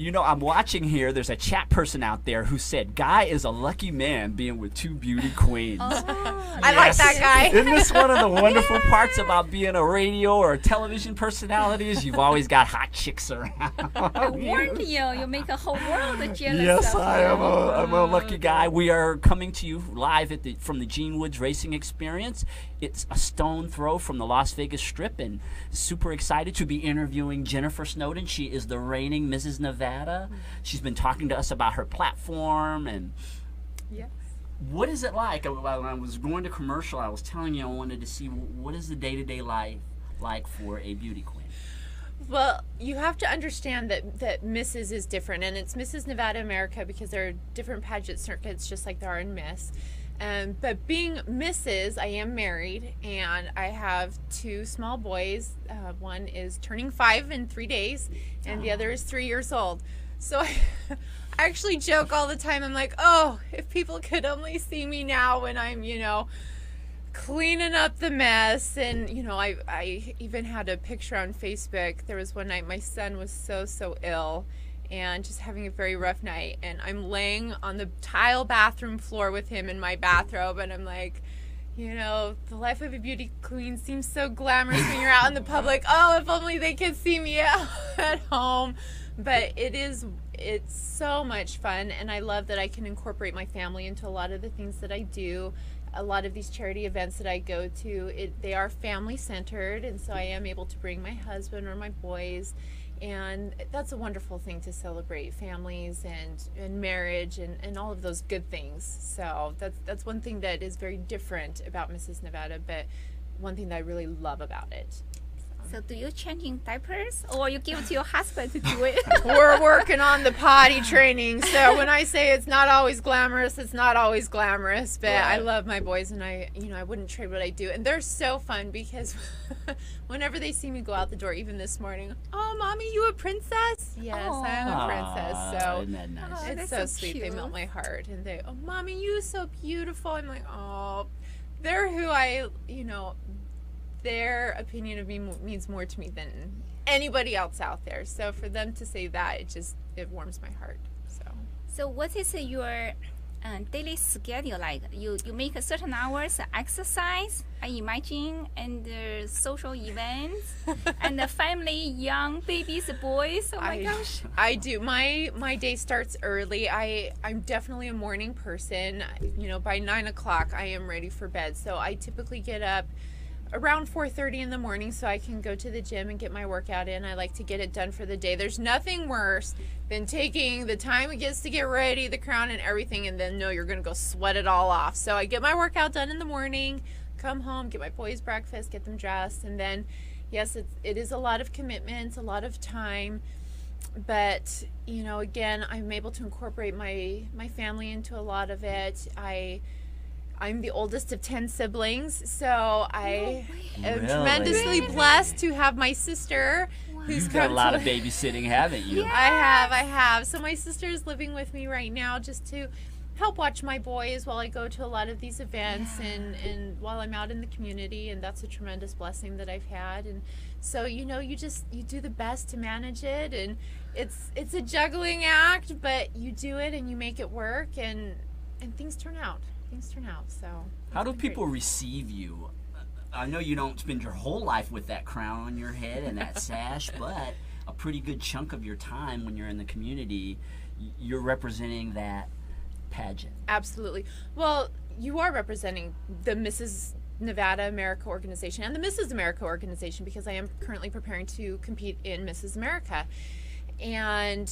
You know, I'm watching here. There's a chat person out there who said, "Guy is a lucky man being with two beauty queens." I like that guy. Isn't this one of the wonderful parts about being a radio or a television personality? Is you've always got hot chicks around. I warned you. You make a whole world jealous. Yes, of I you. am I'm a lucky guy. We are coming to you live from the Gene Woods Racing Experience. It's a stone throw from the Las Vegas Strip, and super excited to be interviewing Jennifer Snowden. She is the reigning Mrs. Nevada. She's been talking to us about her platform and Yes. what is it like. When I was going to commercial, I was telling you I wanted to see what is the day-to-day life like for a beauty queen. Well, you have to understand that Mrs. is different, and it's Mrs. Nevada America because there are different pageant circuits just like there are in Miss. But being Mrs., I am married, and I have two small boys. One is turning 5 in 3 days, and the other is 3 years old. So I actually joke all the time. I'm like, oh, if people could only see me now when I'm, cleaning up the mess. And, I even had a picture on Facebook. There was one night my son was so ill and just having a very rough night. And I'm laying on the tile bathroom floor with him in my bathrobe. And I'm like, the life of a beauty queen seems so glamorous when you're out in the public. Oh, if only they could see me at home. But it's so much fun, and I love that I can incorporate my family into a lot of the things that I do. A lot of these charity events that I go to, they are family centered, and so I am able to bring my husband or my boys, and that's a wonderful thing to celebrate families and marriage and all of those good things. So that's one thing that is very different about Mrs. Nevada, but one thing that I really love about it. So do you changing diapers, or you give it to your husband to do it? We're working on the potty training. So when I say it's not always glamorous, it's not always glamorous. But I love my boys, and I wouldn't trade what I do. And they're so fun because whenever they see me go out the door, even this morning, oh, Mommy, you a princess? Yes, I am a princess. So isn't that nice? it's so sweet. Cute. They melt my heart. And they, oh, Mommy, you so beautiful. I'm like, oh, they're who I, their opinion of me means more to me than anybody else out there. So for them to say that, it warms my heart. So what is your daily schedule like? You make a certain hours exercise, I imagine, and social events, and the family, young babies, boys. Oh my gosh! I do. My day starts early. I'm definitely a morning person. By 9 o'clock, I am ready for bed. So I typically get up around 4:30 in the morning so I can go to the gym and get my workout in. I like to get it done for the day. There's nothing worse than taking the time it gets to get ready, the crown and everything, and then you're going to go sweat it all off. So I get my workout done in the morning, come home, get my boys breakfast, get them dressed, and then, yes, it is a lot of commitment, a lot of time, but, again, I'm able to incorporate my family into a lot of it. I'm the oldest of 10 siblings, so I am tremendously blessed to have my sister who's You've got a lot of babysitting, haven't you? Yes. I have. So my sister is living with me right now just to help watch my boys while I go to a lot of these events and while I'm out in the community, and that's a tremendous blessing that I've had. And so, you do the best to manage it, and it's a juggling act, but you do it and you make it work, and things turn out. So how do people receive you? I know you don't spend your whole life with that crown on your head and that sash, but a pretty good chunk of your time when you're in the community, you're representing that pageant. Absolutely. Well, you are representing the Mrs. Nevada America organization and the Mrs. America organization, because I am currently preparing to compete in Mrs. America. And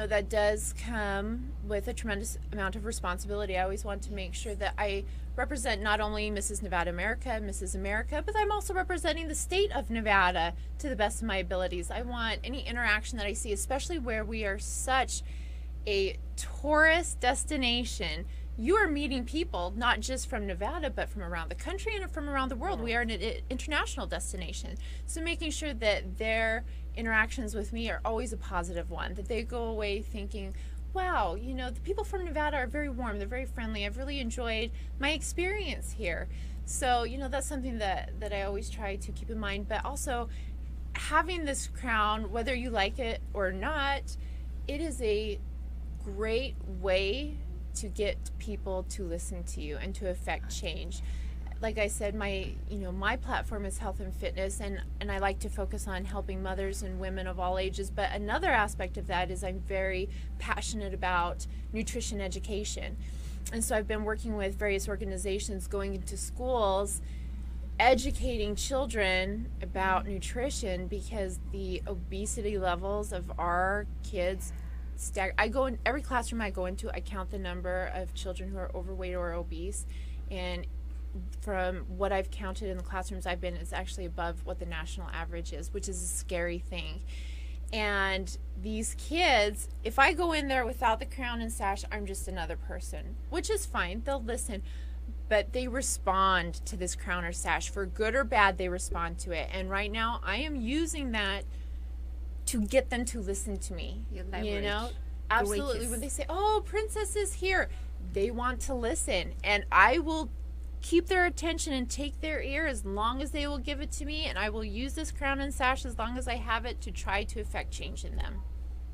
that does come with a tremendous amount of responsibility. I always want to make sure that I represent not only Mrs. Nevada America and Mrs. America, but I'm also representing the state of Nevada to the best of my abilities. I want any interaction that I see, especially where we are such a tourist destination. You are meeting people not just from Nevada, but from around the country and from around the world. We are an international destination. So making sure that their interactions with me are always a positive one, that they go away thinking, wow, the people from Nevada are very warm, they're very friendly, I've really enjoyed my experience here. So, that's something that I always try to keep in mind. But also, having this crown, whether you like it or not, it is a great way to get people to listen to you and to affect change. Like I said, my platform is health and fitness, and I like to focus on helping mothers and women of all ages. But another aspect of that is I'm very passionate about nutrition education. And so I've been working with various organizations, going into schools, educating children about nutrition, because the obesity levels of our kids I go in every classroom I go into, I count the number of children who are overweight or obese, and from what I've counted in the classrooms I've been, it's actually above what the national average is, which is a scary thing. And these kids, if I go in there without the crown and sash, I'm just another person, which is fine. They'll listen, but they respond to this crown or sash. For good or bad, they respond to it. And right now, I am using that to get them to listen to me. You know, absolutely. When they say, "Oh, Princess is here," they want to listen, and I will keep their attention and take their ear as long as they will give it to me, and I will use this crown and sash as long as I have it to try to affect change in them.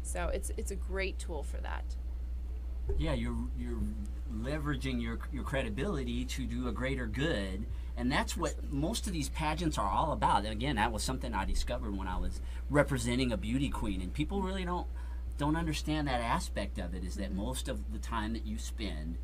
So it's a great tool for that. Yeah, you're leveraging your credibility to do a greater good. And that's what most of these pageants are all about. And again, that was something I discovered when I was representing a beauty queen. And people really don't understand that aspect of it, is that most of the time that you spend,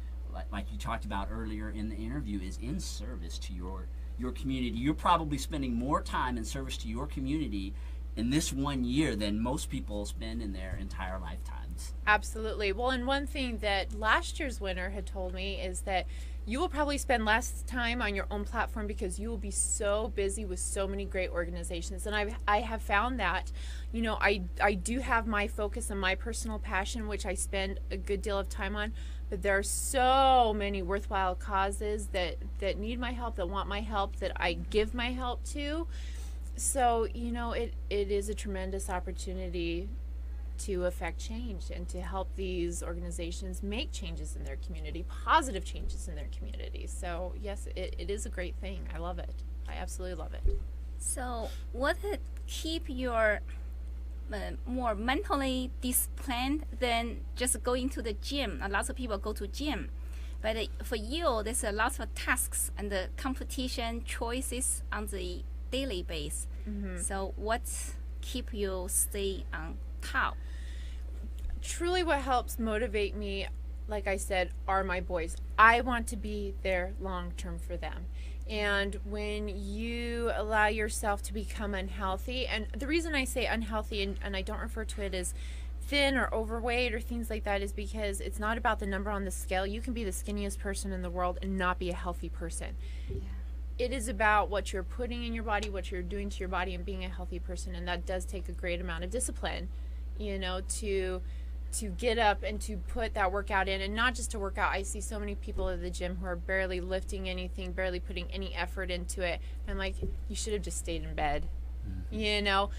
like you talked about earlier in the interview, is in service to your community. You're probably spending more time in service to your community in this 1 year than most people spend in their entire lifetimes. Absolutely. Well, and one thing that last year's winner had told me is that you will probably spend less time on your own platform because you will be so busy with so many great organizations. And I have found that, I do have my focus and my personal passion, which I spend a good deal of time on, but there are so many worthwhile causes that need my help, that want my help, that I give my help to. So, it is a tremendous opportunity to affect change and to help these organizations make changes in their community, positive changes in their community. So yes, it is a great thing. I love it. I absolutely love it. So what keep your more mentally disciplined than just going to the gym? A lot of people go to gym, but for you, there's a lot of tasks and the competition choices on the daily basis. Mm-hmm. So what keep you stay on top? Truly what helps motivate me, like I said, are my boys. I want to be there long term for them. And when you allow yourself to become unhealthy, and the reason I say unhealthy, and I don't refer to it as thin or overweight or things like that, is because it's not about the number on the scale. You can be the skinniest person in the world and not be a healthy person. Yeah. It is about what you're putting in your body, what you're doing to your body, and being a healthy person. And that does take a great amount of discipline, to get up and to put that workout in, and not just to work out. I see so many people at the gym who are barely lifting anything, barely putting any effort into it. I'm like, you should have just stayed in bed. Mm-hmm.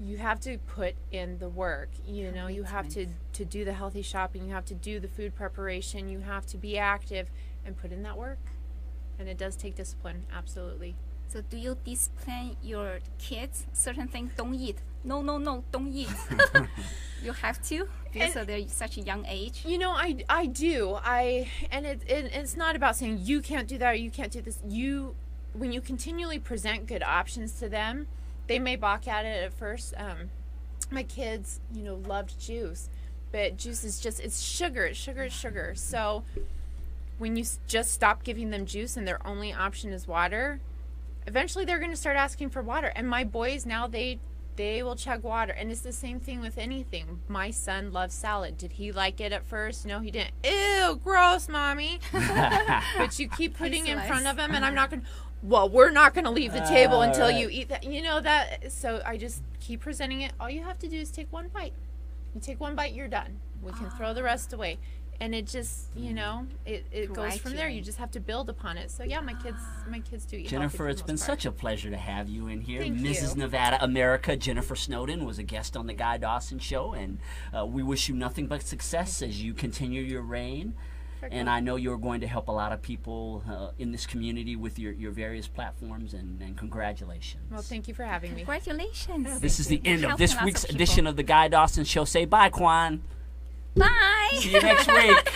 You have to put in the work. You have to do the healthy shopping. You have to do the food preparation. You have to be active and put in that work. And it does take discipline, absolutely. So do you discipline your kids? Certain things don't eat. No, don't eat. You have to, because they're such a young age. I do. And it's not about saying you can't do that or you can't do this. When you continually present good options to them, they may balk at it at first. My kids, loved juice, but juice is it's sugar. It's sugar. So when you just stop giving them juice and their only option is water, eventually they're going to start asking for water. And my boys now, they will chug water. And it's the same thing with anything. My son loves salad. Did he like it at first? No, he didn't. Ew, gross, Mommy. But you keep putting it in front of him, and I'm not going to, we're not going to leave the table until you eat that. So I just keep presenting it. All you have to do is take one bite. You take one bite, you're done. We can throw the rest away. And it just, it goes from there. You just have to build upon it. So yeah, my kids do eat Jennifer, healthy it's been such a pleasure to have you in here. Thank Mrs. you. Nevada America, Jennifer Snowden, was a guest on the Guy Dawson Show, and we wish you nothing but success as you continue your reign. and I know you're going to help a lot of people in this community with your various platforms, and congratulations. Well, thank you for having me. Congratulations. This is the end of Helping this lots week's of people. edition of the Guy Dawson Show. Say bye, Kwan. Bye. See you next week.